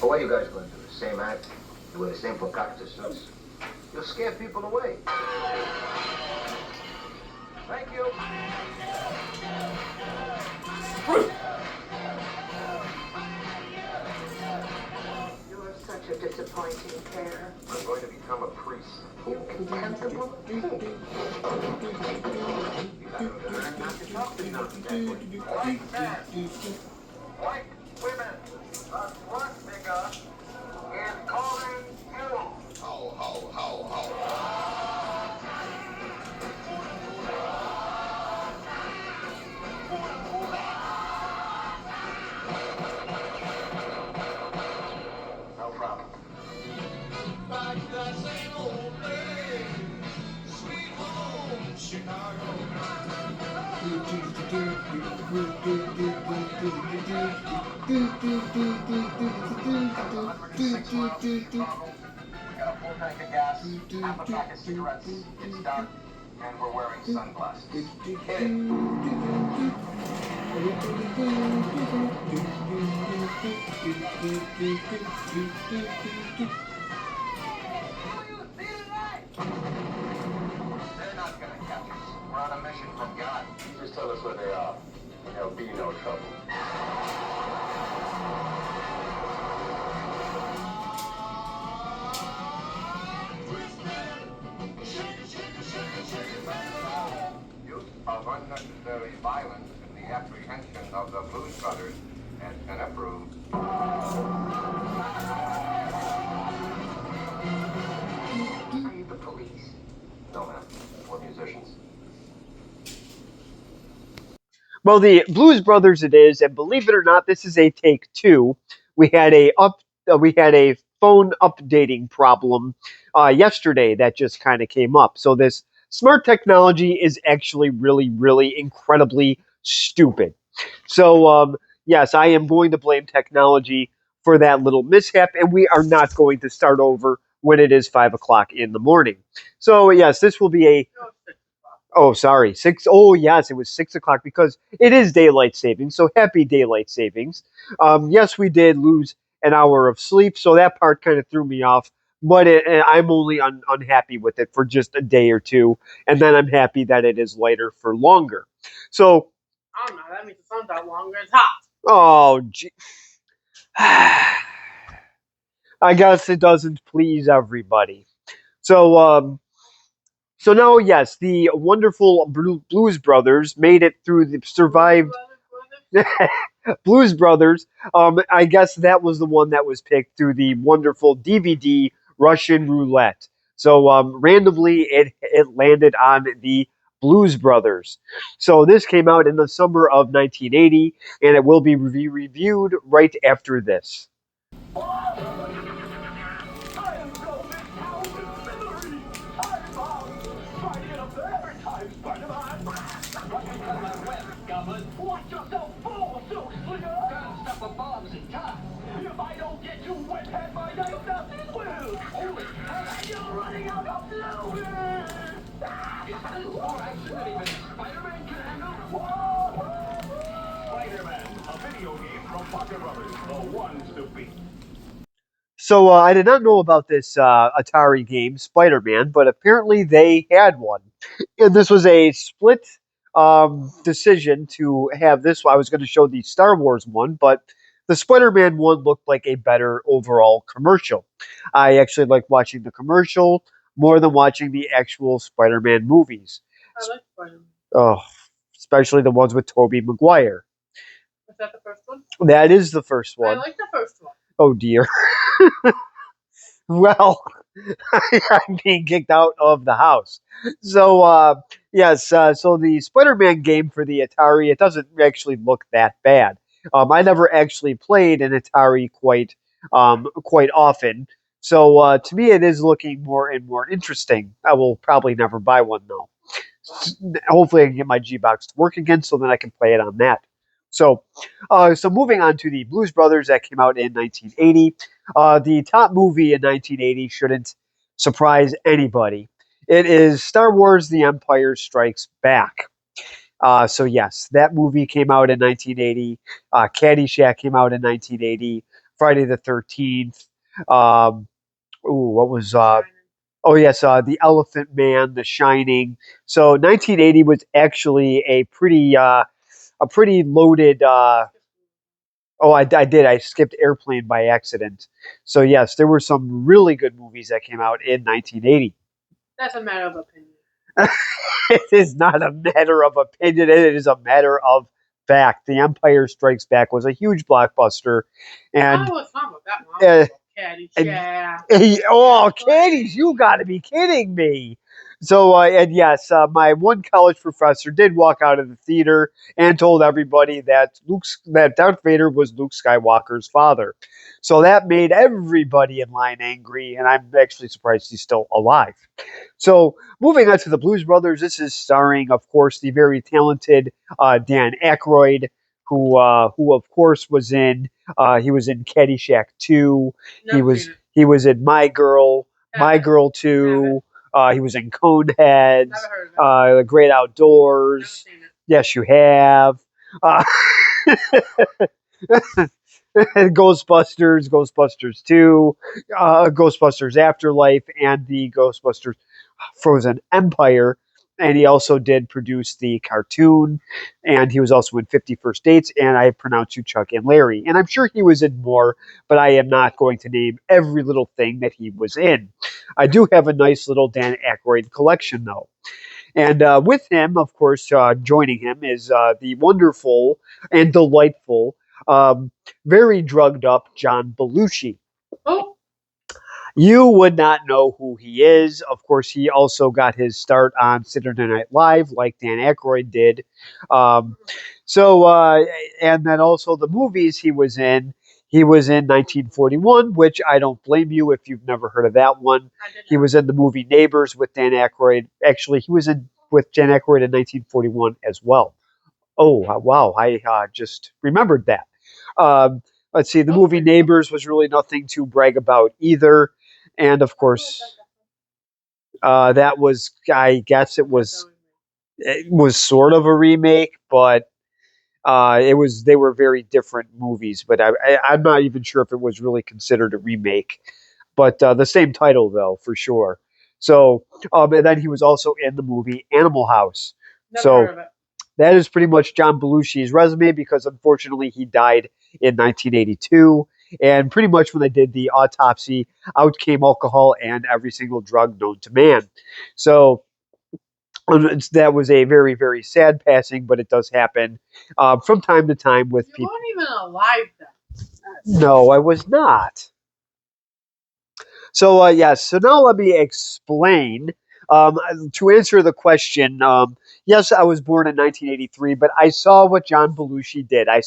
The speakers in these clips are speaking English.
But what are you guys going to do? The same act? You wear the same Pocahontas suits? You'll scare people away. Thank you. You're such a disappointing pair. I'm going to become a priest. You contemptible pig. You gotta learn not to talk to me that way. White men, white women, the swastika is calling you. Ho, ho, ho, ho. No problem. Back to that same old place, sweet home Chicago. We got a full tank of gas, half a pack of cigarettes, it's dark, and we're wearing sunglasses. Hit it. They're not gonna catch us. We're on a mission from God. You just tell us where they are, and there'll be no trouble. Use of unnecessary violence in the apprehension of the Blues Brothers has been approved. Are you the police? No, ma'am. We're musicians. Well, the Blues Brothers it is, and believe it or not, this is a take two. We had a phone updating problem yesterday that just kind of came up. So this smart technology is actually really, really incredibly stupid. So yes, I am going to blame technology for that little mishap, and we are not going to start over when it is 5 o'clock in the morning. So yes, this will be a Oh, sorry. Six. Oh, yes, it was 6 o'clock because it is daylight savings. So happy daylight savings. Yes, we did lose an hour of sleep, so that part kind of threw me off. But I'm only unhappy with it for just a day or two, and then I'm happy that it is lighter for longer. So, I don't know. That means the sun's out longer. It's hot. oh, gee. I guess it doesn't please everybody. So, so now, yes, the wonderful Blues Brothers made it through the survived. Blues Brothers. I guess that was the one that was picked through the wonderful DVD Russian Roulette. So randomly, it landed on the Blues Brothers. So this came out in the summer of 1980, and it will be reviewed right after this. Watch yourself fall, so slinger! Gotta stop the bombs in time. If I don't get you wet head by night, nothing will! Holy cow, you're running out of fluid! Alright, shouldn't even Spider-Man can handle? Spider-Man, a video game from Parker Brothers, the ones to beat. So I did not know about this Atari game, Spider-Man, but apparently they had one. And this was a split decision to have this. I was going to show the Star Wars one, but the Spider-Man one looked like a better overall commercial. I actually like watching the commercial more than watching the actual Spider-Man movies. I like Spider-Man. Oh, especially the ones with Tobey Maguire. Is that the first one? That is the first I one. like the first one. Oh dear. Well, I'm being kicked out of the house. So, yes, so the Spider-Man game for the Atari, it doesn't actually look that bad. I never actually played an Atari quite often. So, to me, it is looking more and more interesting. I will probably never buy one, though. Hopefully, I can get my G-Box to work again so then I can play it on that. So, so moving on to the Blues Brothers that came out in 1980. The top movie in 1980 shouldn't surprise anybody. It is Star Wars: The Empire Strikes Back. So yes, that movie came out in 1980. Caddyshack came out in 1980. Friday the 13th. What was Oh yes, The Elephant Man, The Shining. So 1980 was actually a pretty loaded. Oh, I did. I skipped Airplane by accident. So yes, there were some really good movies that came out in 1980. That's a matter of opinion. It is not a matter of opinion. It is a matter of fact. The Empire Strikes Back was a huge blockbuster, and I was talking about that one. uh, Caddyshack. oh, Katie's, you got to be kidding me. So, and yes, my one college professor did walk out of the theater and told everybody that that Darth Vader was Luke Skywalker's father. So that made everybody in line angry, and I'm actually surprised he's still alive. So, moving on to the Blues Brothers, this is starring, of course, the very talented Dan Aykroyd, who of course was in he was in Caddyshack 2. He was in My Girl 2. He was in Coneheads, The Great Outdoors. Yes, you have. Uh, Ghostbusters 2, Ghostbusters Afterlife, and the Ghostbusters Frozen Empire. And he also did produce the cartoon, and he was also in 50 First Dates, and I Pronounce You Chuck and Larry. And I'm sure he was in more, but I am not going to name every little thing that he was in. I do have a nice little Dan Aykroyd collection, though. And with him, of course, joining him is the wonderful and delightful, very drugged up John Belushi. Oh, You would not know who he is. Of course, he also got his start on Saturday Night Live, like Dan Aykroyd did. Um, and then also the movies he was in. He was in 1941, which I don't blame you if you've never heard of that one. I did He not. was in the movie Neighbors with Dan Aykroyd. Actually, he was in with Dan Aykroyd in 1941 as well. Oh, wow. I just remembered that. Let's see. The movie Neighbors was really nothing to brag about either. And of course, that was, I guess it was sort of a remake, but they were very different movies. But I'm not even sure if it was really considered a remake. But the same title, though, for sure. So, and then he was also in the movie Animal House. Never So heard of it. that is pretty much John Belushi's resume because unfortunately he died in 1982. And pretty much when they did the autopsy, out came alcohol and every single drug known to man. So that was a very, very sad passing, but it does happen from time to time with You people. weren't even alive then. No, I was not. So yes. So now let me explain. To answer the question, yes, I was born in 1983, but I saw what John Belushi did. I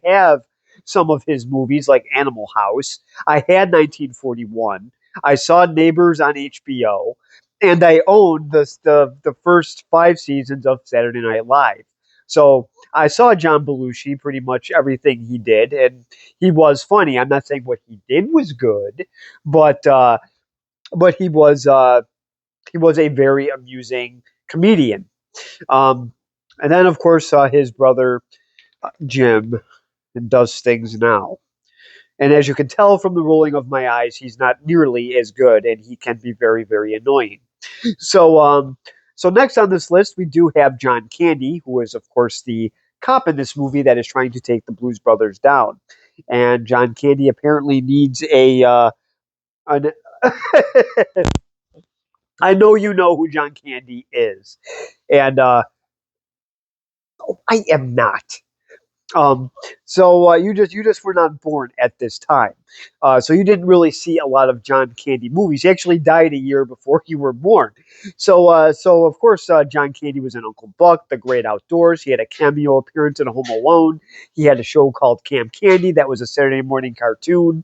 have some of his movies like Animal House. I had 1941. I saw Neighbors on HBO, and I owned the first 5 seasons of Saturday Night Live. So I saw John Belushi pretty much everything he did, and he was funny. I'm not saying what he did was good, but but he was a very amusing comedian. Um, and then, of course, his brother Jim does things now. And as you can tell from the rolling of my eyes, he's not nearly as good, and he can be very, very annoying. So, so next on this list, we do have John Candy, who is, of course, the cop in this movie that is trying to take the Blues Brothers down. And John Candy apparently needs an I know you know who John Candy is, and I am not. Um, so you just were not born at this time, so you didn't really see a lot of John Candy movies. He actually died a year before you were born. So of course John Candy was in Uncle Buck, The Great Outdoors. He had a cameo appearance in Home Alone. He had a show called Camp Candy that was a Saturday morning cartoon.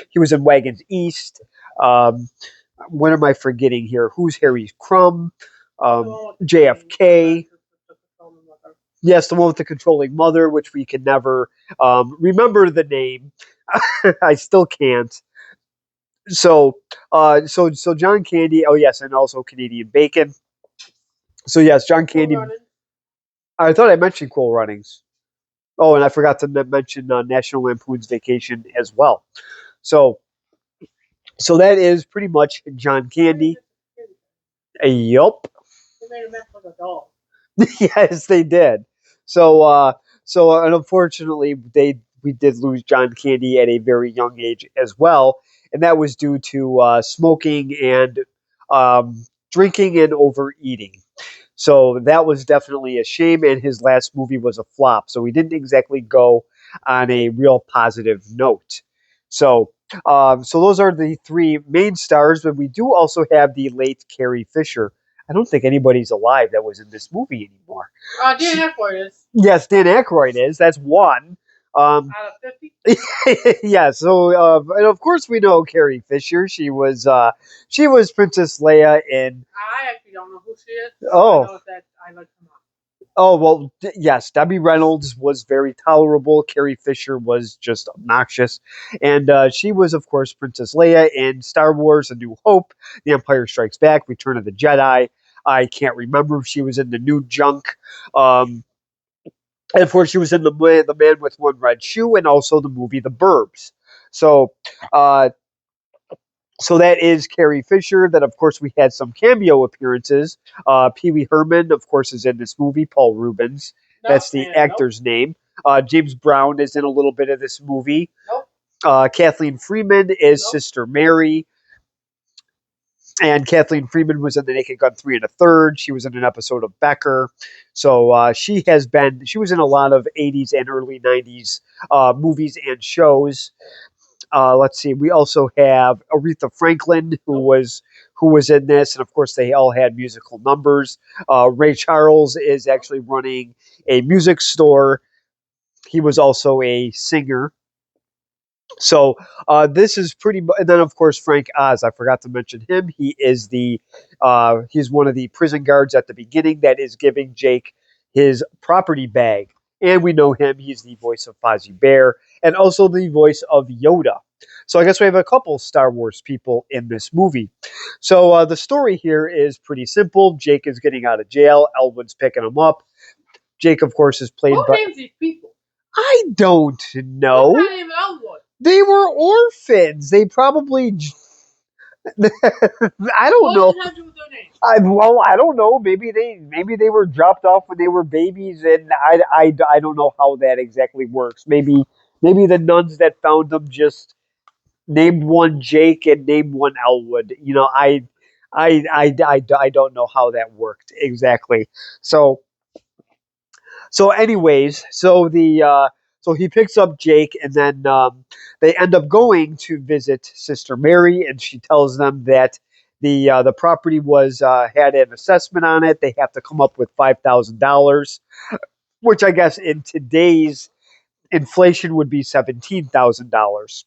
He was in Wagons East. Um, what am I forgetting here? Who's Harry Crumb? JFK. Yes, the one with the controlling mother, which we can never remember the name. I still can't. So John Candy. Oh yes, and also Canadian Bacon. So yes, John Candy. I thought I mentioned Cool Runnings. Oh, and I forgot to mention National Lampoon's Vacation as well. So, so that is pretty much John Candy. Yup. They made him act like a doll. Yes, they did. So, and unfortunately, we did lose John Candy at a very young age as well, and that was due to smoking and drinking and overeating. So that was definitely a shame, and his last movie was a flop. So he didn't exactly go on a real positive note. So, so those are the three main stars, but we do also have the late Carrie Fisher. I don't think anybody's alive that was in this movie anymore. Dan Aykroyd is Yes, Dan Aykroyd is. That's one. out of 50. Yeah. So, and of course we know Carrie Fisher. She was Princess Leia in. I actually don't know who she is. Oh. I know that I like her. Oh well, yes. Debbie Reynolds was very tolerable. Carrie Fisher was just obnoxious, and she was, of course, Princess Leia in Star Wars: A New Hope, The Empire Strikes Back, Return of the Jedi. I can't remember if she was in the New Junk. And of course, she was in the Man with One Red Shoe, and also the movie The Burbs. So, uh, so that is Carrie Fisher. Then, of course, we had some cameo appearances. Pee Wee Herman, of course, is in this movie. Paul Rubens, that's the actor's name. James Brown is in a little bit of this movie. Kathleen Freeman is Sister Mary. And Kathleen Freeman was in The Naked Gun 3 1/3. She was in an episode of Becker. So she was in a lot of 80s and early 90s movies and shows. Let's see. We also have Aretha Franklin, who was in this, and of course they all had musical numbers. Ray Charles is actually running a music store. He was also a singer. So this is pretty. And then of course Frank Oz. I forgot to mention him. He is he's one of the prison guards at the beginning that is giving Jake his property bag, and we know him. He's the voice of Fozzie Bear and also the voice of Yoda. So I guess we have a couple Star Wars people in this movie. So the story here is pretty simple. Jake is getting out of jail. Elwood's picking him up. Jake, of course, is played Who by. names these people? I don't know. What's that name Elwood? They were orphans. They probably. I don't know. What does that do with their name? I don't know. Maybe they were dropped off when they were babies, and I don't know how that exactly works. Maybe the nuns that found them just named one Jake and named one Elwood. You know, I don't know how that worked exactly. So anyways, so he picks up Jake, and then they end up going to visit Sister Mary, and she tells them that the property was had an assessment on it. They have to come up with $5,000, which I guess in today's inflation would be $17,000.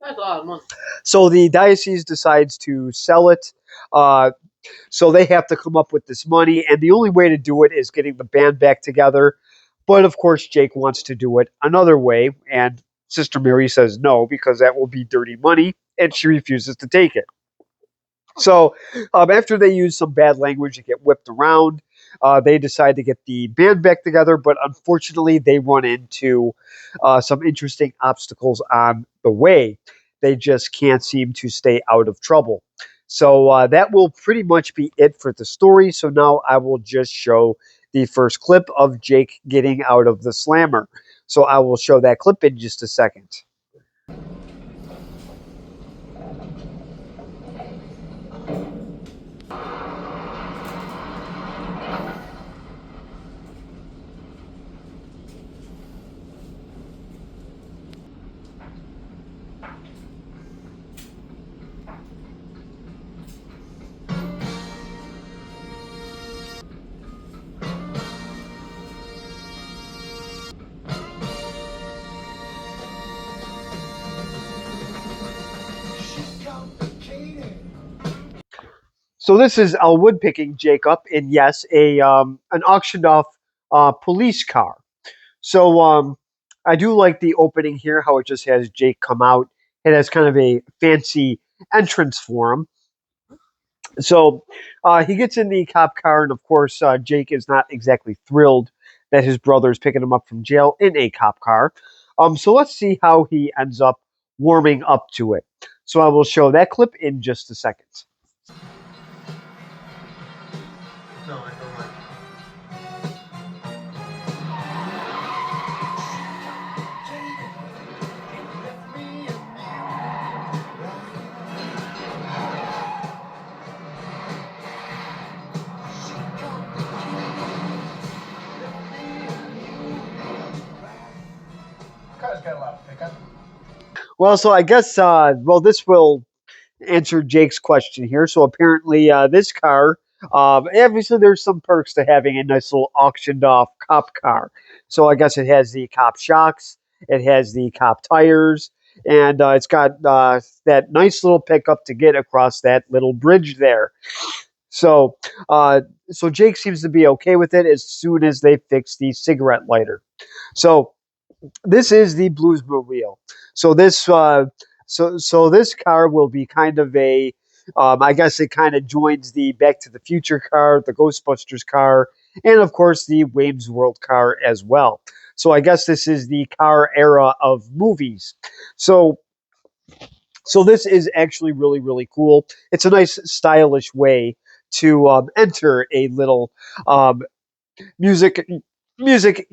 That's a lot of money. So the diocese decides to sell it. So they have to come up with this money, and the only way to do it is getting the band back together. But of course, Jake wants to do it another way, and Sister Mary says no because that will be dirty money, and she refuses to take it. So after they use some bad language and get whipped around, they decide to get the band back together. But unfortunately, they run into some interesting obstacles on the way. They just can't seem to stay out of trouble. So that will pretty much be it for the story. So now I will just show the first clip of Jake getting out of the slammer. So I will show that clip in just a second. So this is Elwood picking Jake up in, yes, an auctioned off police car. So I do like the opening here, how it just has Jake come out. It has kind of a fancy entrance for him. So he gets in the cop car, and of course Jake is not exactly thrilled that his brother is picking him up from jail in a cop car. So let's see how he ends up warming up to it. So I will show that clip in just a second. No, I don't like it. Car's got a lot of pickup. Well, so I guess this will answer Jake's question here. So apparently, this car, obviously, there's some perks to having a nice little auctioned off cop car. So I guess it has the cop shocks, it has the cop tires, and it's got that nice little pickup to get across that little bridge there. So, so Jake seems to be okay with it as soon as they fix the cigarette lighter. So this is the Bluesmobile. So so this car will be kind of a, I guess it kind of joins the Back to the Future car, the Ghostbusters car, and of course the Wayne's World car as well. So I guess this is the car era of movies. So this is actually really, really cool. It's a nice, stylish way to enter a little um, music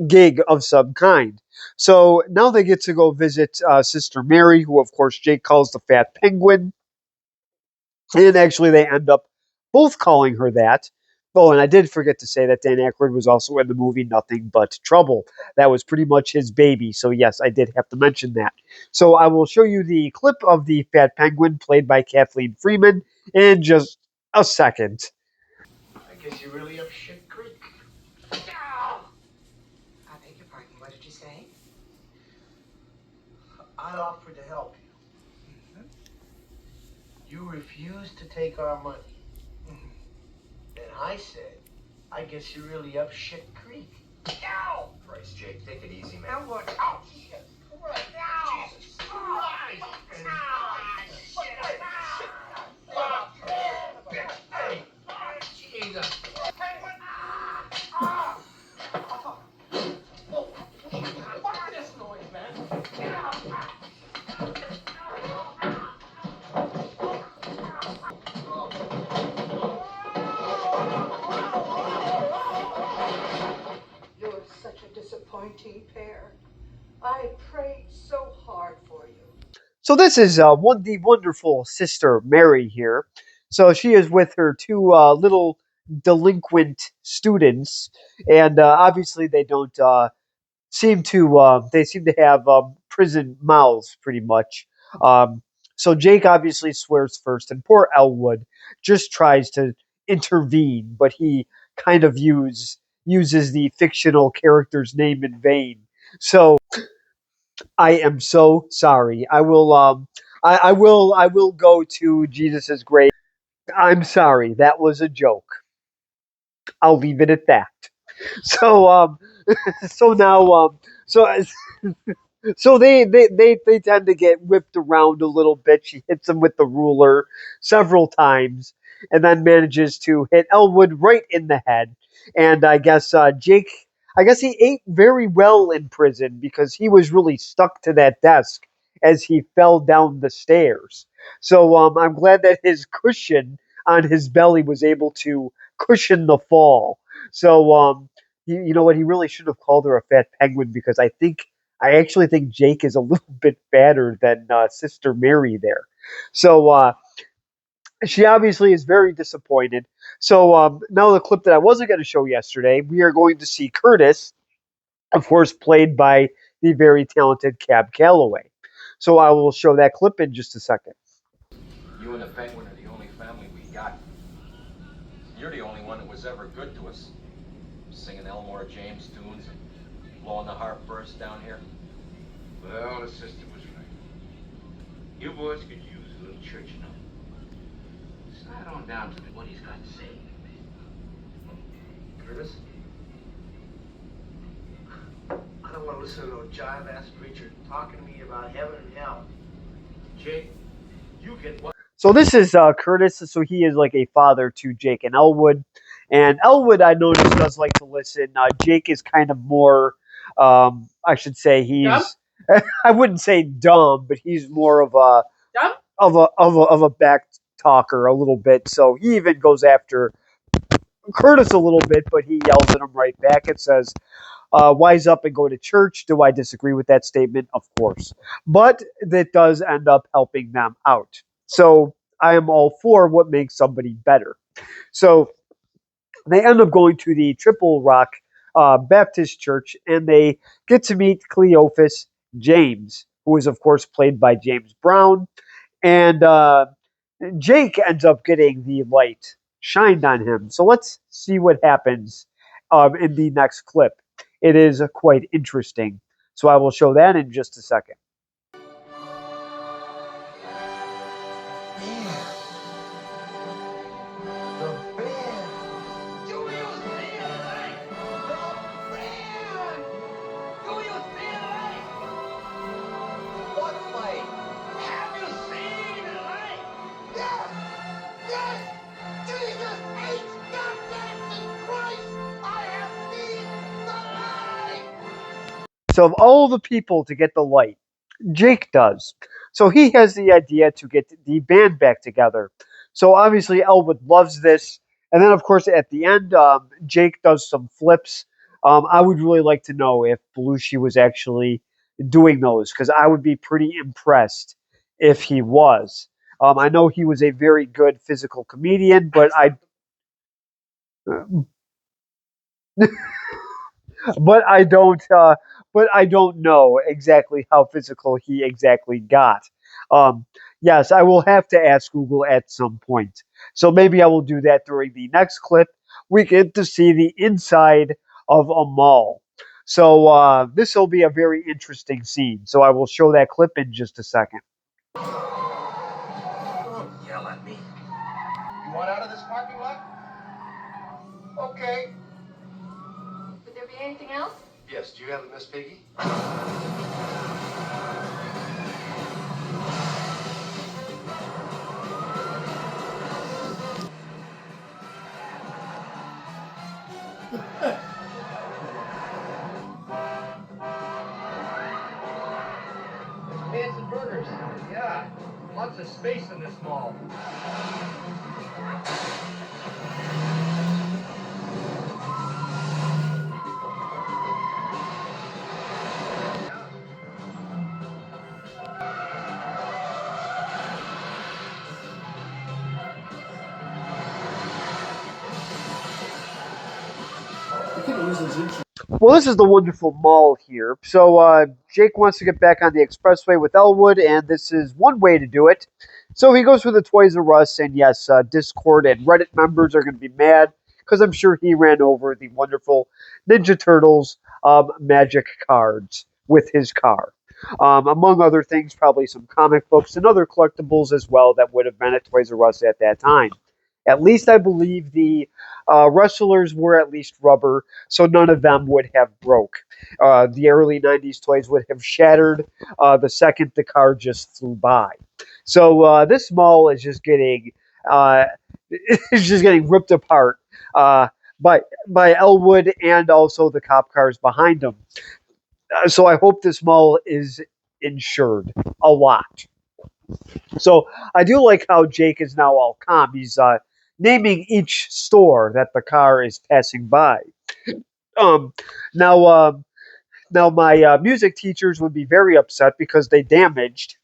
gig of some kind. So now they get to go visit Sister Mary, who of course Jake calls the Fat Penguin, and actually they end up both calling her that. Oh, and I did forget to say that Dan Aykroyd was also in the movie Nothing But Trouble. That was pretty much his baby. So yes, I did have to mention that. So I will show you the clip of the Fat Penguin played by Kathleen Freeman in just a second. I guess you're really up shit creek. I beg your pardon, what did you say? I offered to help you. You refused to take our money. And I said, I guess you're really up shit creek. Ow! Christ, Jake, take it easy, man. Now what? Oh, shit. Right. Jesus Christ. Hey, Jesus. What's this noise, man? You're such a disappointing pair. I prayed so hard for you. So this is the wonderful Sister Mary here. So she is with her two little delinquent students, and obviously they don't they seem to have prison mouths pretty much. Um, so Jake obviously swears first, and poor Elwood just tries to intervene, but he kind of uses the fictional character's name in vain. So I am so sorry. I will go to Jesus's grave. I'm sorry. That was a joke. I'll leave it at that. So so now so so they tend to get whipped around a little bit. She hits him with the ruler several times and then manages to hit Elwood right in the head. And I guess Jake, I guess he ate very well in prison because he was really stuck to that desk as he fell down the stairs. So I'm glad that his cushion on his belly was able to cushion the fall. So you know what? He really should have called her a fat penguin because I actually think Jake is a little bit fatter than Sister Mary there. So she obviously is very disappointed. So now the clip that I wasn't going to show yesterday, we are going to see Curtis, of course, played by the very talented Cab Calloway. So I will show that clip in just a second. You and the Penguin are the only family we got. You're the only one that was ever good to us. Singing Elmore James tunes and blowing the harp first down here. Well, the sister was right. You boys could use a little church, you know. Slide on down to what he's got to say. Curtis? I don't want to listen to no jive-ass preacher talking to me about heaven and hell. Jake, you get what? So this is Curtis. So he is like a father to Jake and Elwood. And Elwood, I noticed, does like to listen. Jake is kind of more, I should say, Dumb? I wouldn't say dumb, but he's more of a Dumb? of a back talker a little bit. So he even goes after Curtis a little bit, but he yells at him right back and says, "Wise up and go to church." Do I disagree with that statement? Of course, but that does end up helping them out. So I am all for what makes somebody better. So they end up going to the Triple Rock Baptist Church, and they get to meet Cleophas James, who is of course played by James Brown, and Jake ends up getting the light shined on him. So let's see what happens in the next clip. It is quite interesting. So I will show that in just a second. So of all the people to get the light, Jake does. So he has the idea to get the band back together. So obviously Elwood loves this. And then of course at the end, Jake does some flips. I would really like to know if Belushi was actually doing those, because I would be pretty impressed if he was. I know he was a very good physical comedian, but but I don't but I don't know exactly how physical he exactly got. Um, yes, I will have to ask Google at some point. So maybe I will do that during the next clip. We get to see the inside of a mall. So this will be a very interesting scene. So I will show that clip in just a second. Don't yell at me. You want out of this parking lot? Okay. Would there be anything else? Yes, do you have a Miss Piggy? Hanson Burgers. Yeah, lots of space in this mall. Well, this is the wonderful mall here. So Jake wants to get back on the expressway with Elwood, and this is one way to do it. So he goes for the Toys R Us, and yes, Discord and Reddit members are going to be mad because I'm sure he ran over the wonderful Ninja Turtles magic cards with his car. Among other things, probably some comic books and other collectibles as well that would have been at Toys R Us at that time. At least I believe the wrestlers were at least rubber, so none of them would have broke. The early 90s toys would have shattered the second the car just flew by. So this mall is just getting it's just getting ripped apart by Elwood and also the cop cars behind him. So I hope this mall is insured a lot. So I do like how Jake is now all calm. He's naming each store that the car is passing by. Um, now, now my music teachers would be very upset because they damaged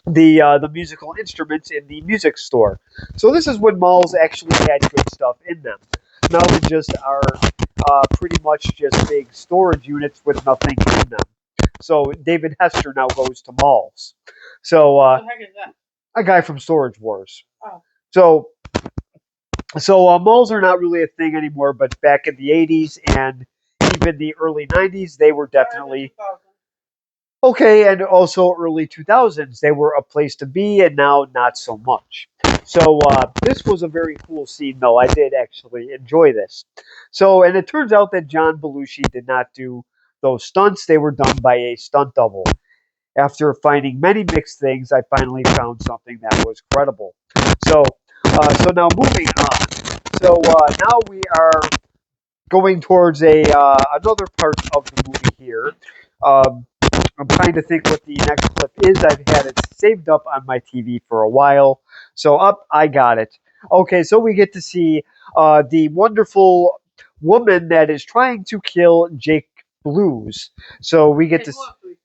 the musical instruments in the music store. So this is when malls actually had good stuff in them. Now they just are pretty much just big storage units with nothing in them. So David Hester now goes to malls. So What the heck is that? a guy from Storage Wars. Oh. So malls are not really a thing anymore, but back in the 80s and even the early 90s, they were definitely okay, and also early 2000s, they were a place to be, and now not so much. So this was a very cool scene, though. I did actually enjoy this. So, and it turns out that John Belushi did not do those stunts. They were done by a stunt double. After finding many mixed things, I finally found something that was credible. So now moving on. So now we are going towards a another part of the movie here. Um, I'm trying to think what the next clip is. I've had it saved up on my TV for a while. So up, I got it. Okay, so we get to see the wonderful woman that is trying to kill Jake Blues. So we get Hey, to. hold on, please.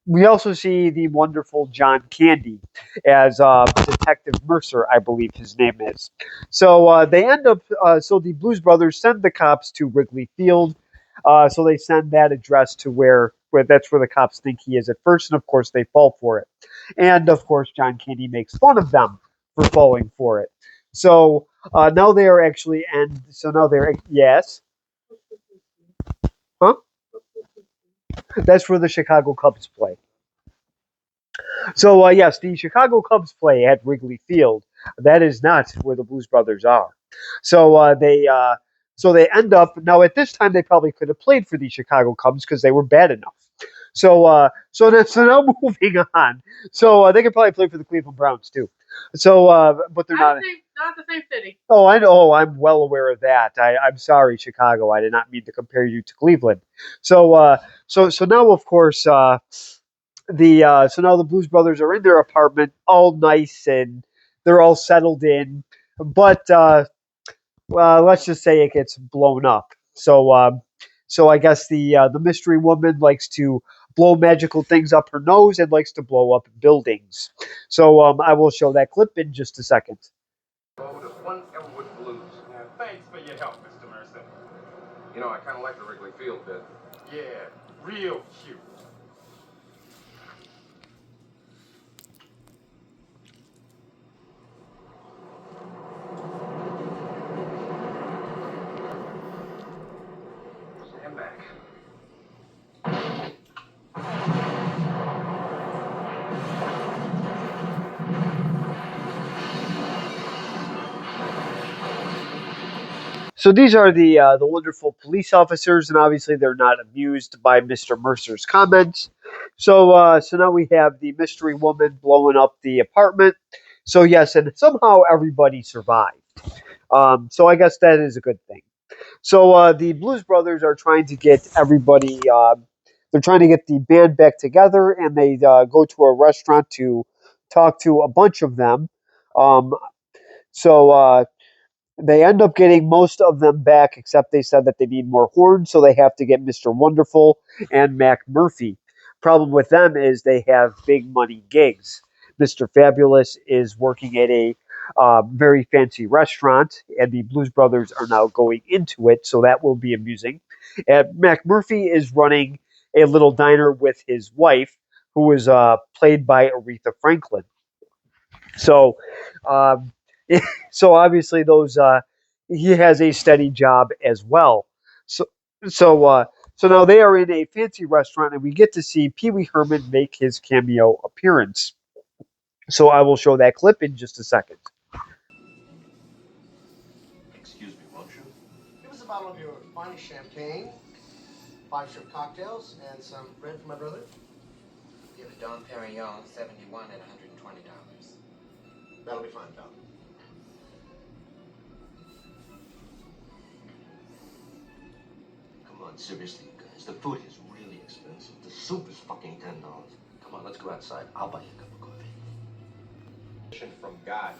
We also see the wonderful John Candy as Detective Mercer, I believe his name is. So they end up. So the Blues Brothers send the cops to Wrigley Field. So they send that address to where that's where the cops think he is at first, and of course they fall for it. And of course John Candy makes fun of them for falling for it. So now they are actually and so now they're yes, huh? That's where the Chicago Cubs play. So yes, the Chicago Cubs play at Wrigley Field. That is not where the Blues Brothers are. So they end up now. At this time, they probably could have played for the Chicago Cubs because they were bad enough. So now moving on. So they could probably play for the Cleveland Browns too. So but they're not. Not the same city. Oh, I know. I'm well aware of that. I'm sorry, Chicago. I did not mean to compare you to Cleveland. So now, of course, so now the Blues Brothers are in their apartment, all nice and they're all settled in. But well, let's just say it gets blown up. So I guess the mystery woman likes to blow magical things up her nose and likes to blow up buildings. So I will show that clip in just a second. Road of one Elwood Blues. Thanks for your help, Mr. Mercer. You know, I kind of like the Wrigley Field bit. Yeah, real cute. Stand back. So these are the wonderful police officers, and obviously they're not amused by Mr. Mercer's comments. So now we have the mystery woman blowing up the apartment. So yes, and somehow everybody survived. So I guess that is a good thing. So the Blues Brothers are trying to get everybody. They're trying to get the band back together, and they go to a restaurant to talk to a bunch of them. Um, so they end up getting most of them back, except they said that they need more horns, so they have to get Mr. Wonderful and Mac Murphy. Problem with them is they have big money gigs. Mr. Fabulous is working at a very fancy restaurant, and the Blues Brothers are now going into it, so that will be amusing. And Mac Murphy is running a little diner with his wife, who is played by Aretha Franklin. So, um, so obviously he has a steady job as well. So so uh, so now they are in a fancy restaurant, and we get to see Pee Wee Herman make his cameo appearance. So I will show that clip in just a second. Excuse me, won't you? Give us a bottle of your finest champagne, 5 shrimp cocktails, and some bread for my brother. Give a Dom Perignon 71 at $120. That'll be fine, pal. Come on, seriously, you guys. The food is really expensive. The soup is fucking $10. Come on, let's go outside. I'll buy you a cup of coffee. Mission from God.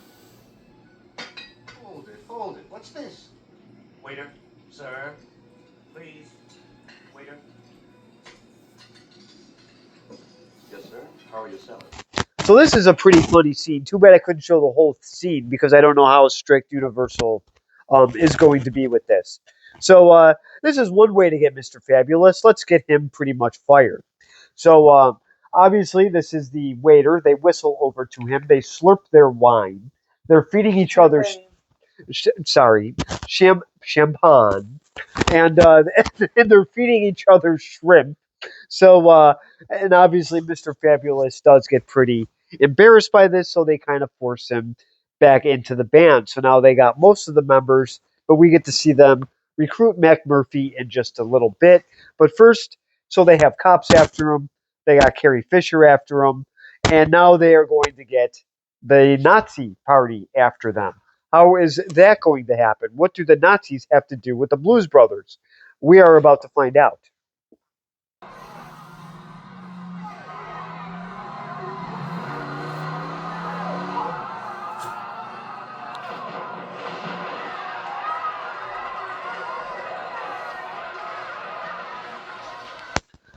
Hold it. What's this? Waiter, sir, please. Waiter. Yes, sir. How are you selling? So this is a pretty funny scene. Too bad I couldn't show the whole scene because I don't know how strict Universal is going to be with this. So this is one way to get Mr. Fabulous. Let's get him pretty much fired. So obviously this is the waiter. They whistle over to him. They slurp their wine. They're feeding each other. Champagne, and and they're feeding each other shrimp. So and obviously Mr. Fabulous does get pretty embarrassed by this, so they kind of force him back into the band. So now they got most of the members, but we get to see them recruit Mac Murphy in just a little bit. But first, so they have cops after him. They got Carrie Fisher after him, and now they are going to get the Nazi party after them. How is that going to happen? What do the Nazis have to do with the Blues Brothers? We are about to find out.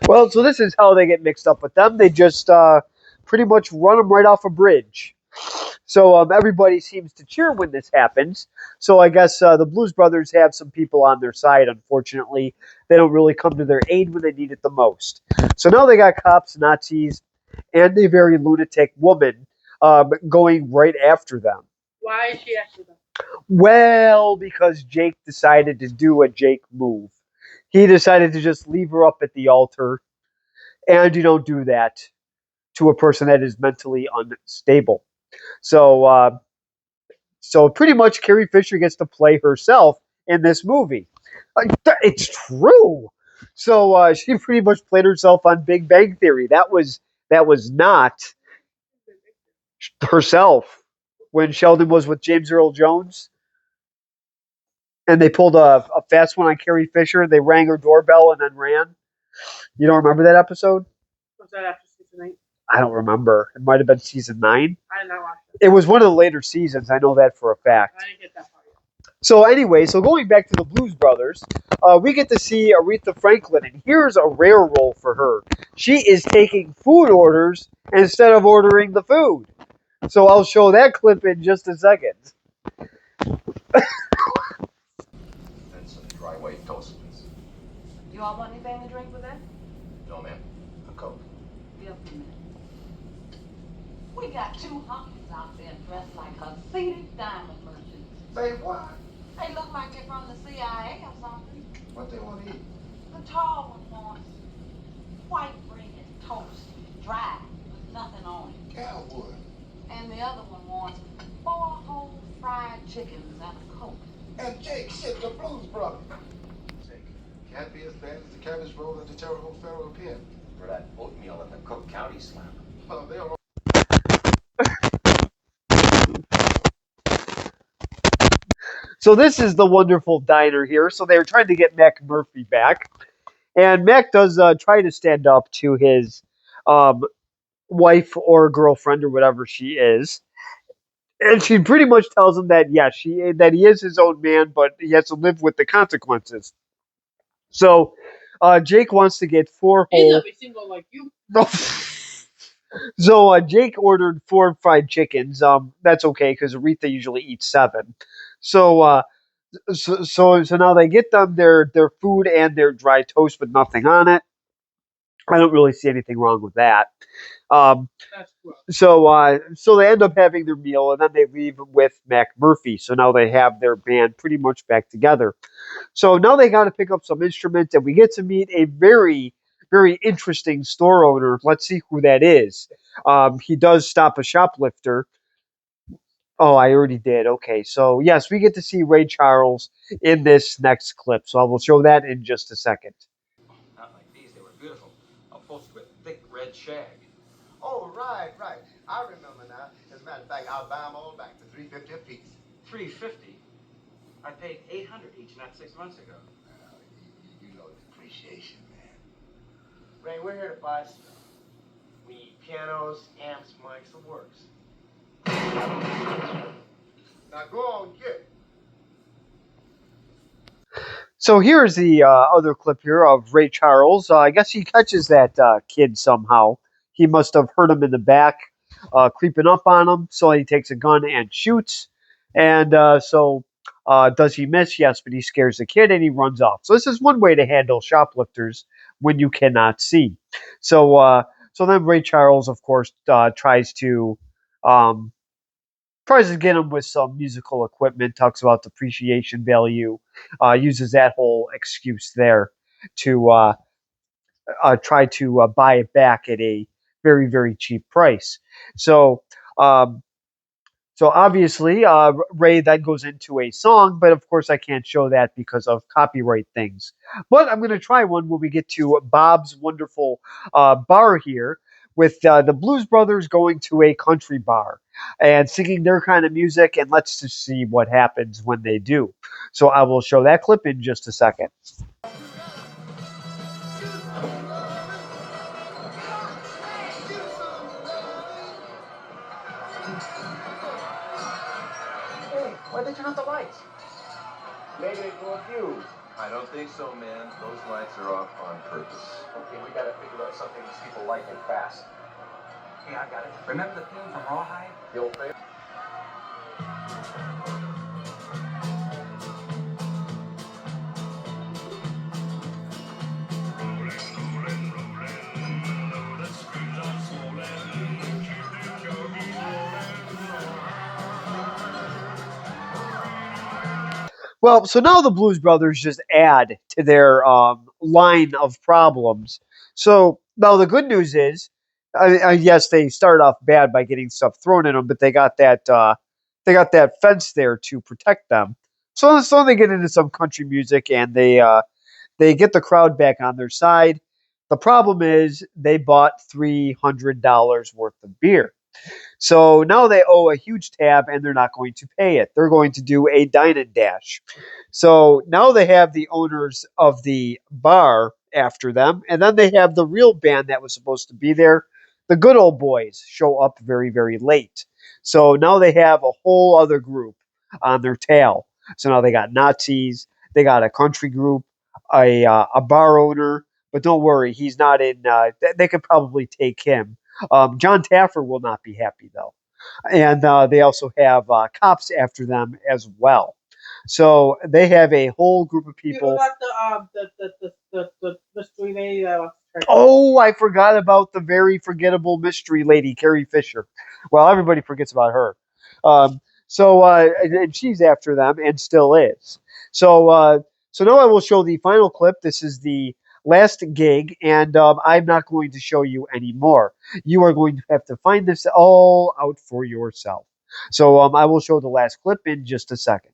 Well, so this is how they get mixed up with them. They just pretty much run them right off a bridge. So everybody seems to cheer when this happens. So I guess the Blues Brothers have some people on their side. Unfortunately, they don't really come to their aid when they need it the most. So now they got cops, Nazis, and a very lunatic woman going right after them. Why is she after them? Well, because Jake decided to do a Jake move. He decided to just leave her up at the altar, and you don't do that to a person that is mentally unstable. So, so pretty much Carrie Fisher gets to play herself in this movie. It's true. So she pretty much played herself on Big Bang Theory. That was not herself when Sheldon was with James Earl Jones, and they pulled a fast one on Carrie Fisher. They rang her doorbell and then ran. You don't remember that episode? Was that after season 8? I don't remember. It might have been season 9. I did not watch it. It was one of the later seasons. I know that for a fact. I didn't get that far yet. So anyway, so going back to the Blues Brothers, we get to see Aretha Franklin, and here's a rare role for her. She is taking food orders instead of ordering the food. So I'll show that clip in just a second. And some dry white toast, please. You all want anything to drink with that? No, ma'am. A Coke. Be up in a minute. We got 2 honkies out there dressed like Hasidic diamond merchants. Say what? They look like they're from the CIA or something. What they want to eat? The tall one wants white bread, toast, dry, with nothing on it. Cowwood. And the other one wants 4 whole fried chickens and a Coke. And Jake, shit, the Blues Brothers. Jake, can't be as bad as the cabbage roll at the Terrible Pharaoh Pen. For that oatmeal at the Cook County Slam. Well, they don't. So this is the wonderful diner here. So they're trying to get Mac Murphy back. And Mac does try to stand up to his wife or girlfriend or whatever she is. And she pretty much tells him that, yeah, that he is his own man, but he has to live with the consequences. So Jake wants to get 4 He's whole... gonna be single like you. So Jake ordered 4 fried chickens. That's okay because Aretha usually eats 7. So now they get them their food and their dry toast with nothing on it. I don't really see anything wrong with that. That's gross. So they end up having their meal and then they leave with Mac Murphy. So now they have their band pretty much back together. So now they got to pick up some instruments and we get to meet a very, very interesting store owner. Let's see who that is. He does stop a shoplifter. Oh, I already did. Okay, so yes, we get to see Ray Charles in this next clip. So I will show that in just a second. Not like these, they were beautiful. Upholstered with thick red shag. Oh, right. I remember now. As a matter of fact, I'll buy them all back for $3.50 a piece. $3.50. I paid $800 each not 6 months ago. You know depreciation, man. Ray, we're here to buy stuff. We need pianos, amps, mics, the works. Now go on, get. So here's the other clip here of Ray Charles. I guess he catches that kid somehow. He must have heard him in the back, creeping up on him. So he takes a gun and shoots. And does he miss? Yes, but he scares the kid and he runs off. So this is one way to handle shoplifters when you cannot see. So then Ray Charles, of course, tries to get him with some musical equipment, talks about depreciation value, uses that whole excuse there to try to buy it back at a very, very cheap price. So obviously, Ray then goes into a song, but of course I can't show that because of copyright things. But I'm going to try one when we get to Bob's Wonderful Bar here, with the Blues Brothers going to a country bar and singing their kind of music, and let's just see what happens when they do. So I will show that clip in just a second. Hey, why'd they turn off the lights? Maybe they blew a fuse. I don't think so, man. Those lights are off on purpose. Okay, we gotta figure out something these people like and fast. Hey, I got it. Remember the film from Rawhide? The old thing? Well, so now the Blues Brothers just add to their line of problems. So now the good news is, yes, they started off bad by getting stuff thrown at them, but they got that fence there to protect them. So they get into some country music and they get the crowd back on their side. The problem is they bought $300 worth of beer. So now they owe a huge tab and they're not going to pay it. They're going to do a dine and dash. So now they have the owners of the bar after them, and then they have the real band that was supposed to be there. The Good Old Boys show up very, very late. So now they have a whole other group on their tail. So now they got Nazis, they got a country group, a bar owner, but don't worry, he's not in. They could probably take him. John Taffer will not be happy though, and they also have cops after them as well. So they have a whole group of You people. got the mystery lady that was Oh, I forgot about the very forgettable mystery lady, Carrie Fisher. Well, everybody forgets about her. And she's after them and still is. So now I will show the final clip. This is the last gig, and I'm not going to show you any more. You are going to have to find this all out for yourself. So I will show the last clip in just a second.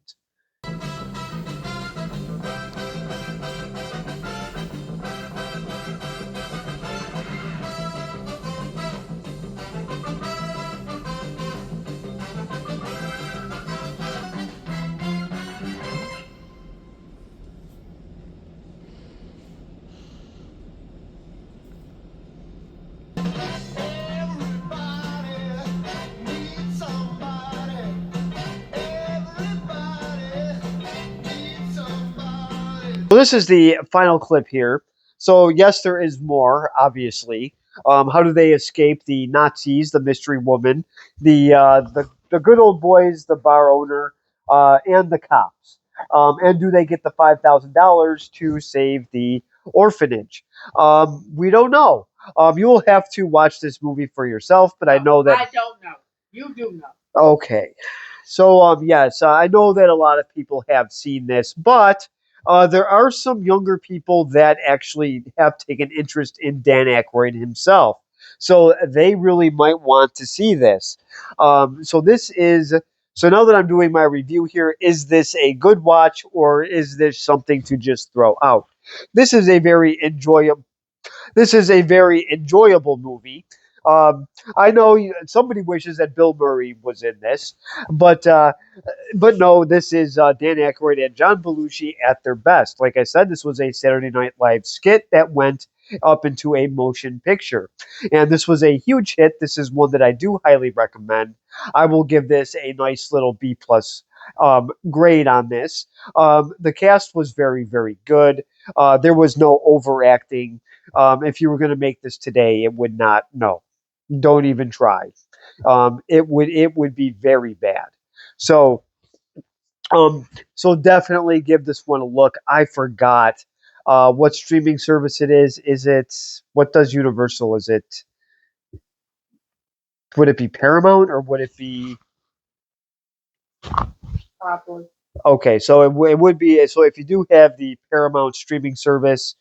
So this is the final clip here. So yes, there is more, obviously. How do they escape the Nazis, the mystery woman, the good old boys, the bar owner, and the cops? And do they get the $5,000 to save the orphanage? We don't know. You will have to watch this movie for yourself, but I know that. I don't know. You do know. Okay. So, yes, I know that a lot of people have seen this, but there are some younger people that actually have taken interest in Dan Aykroyd himself. So they really might want to see this. So now that I'm doing my review here, is this a good watch or is this something to just throw out? This is a very enjoyable movie. I know somebody wishes that Bill Murray was in this, but no, this is Dan Aykroyd and John Belushi at their best. Like I said, this was a Saturday Night Live skit that went up into a motion picture, and this was a huge hit. This is one that I do highly recommend. I will give this a nice little B plus grade on this. The cast was very, very good. There was no overacting. If you were going to make this today, it would not. No, don't even try. It would be very bad. So so definitely give this one a look. I forgot what streaming service it is. Is it what does Universal? Is it would it be Paramount or would it be? Probably. Okay, so it would be so if you do have the Paramount streaming service,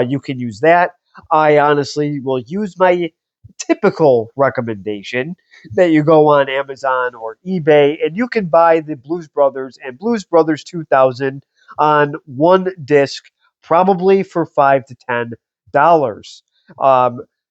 you can use that. I honestly will use my typical recommendation that you go on Amazon or eBay and you can buy the Blues Brothers and Blues Brothers 2000 on one disc, probably for $5 to $10.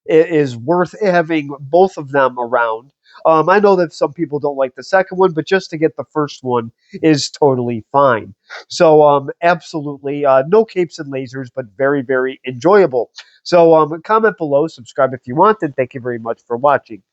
is worth having both of them around. I know that some people don't like the second one, but just to get the first one is totally fine. So, absolutely, no capes and lasers, but very, very enjoyable. So, comment below, subscribe if you want, and thank you very much for watching.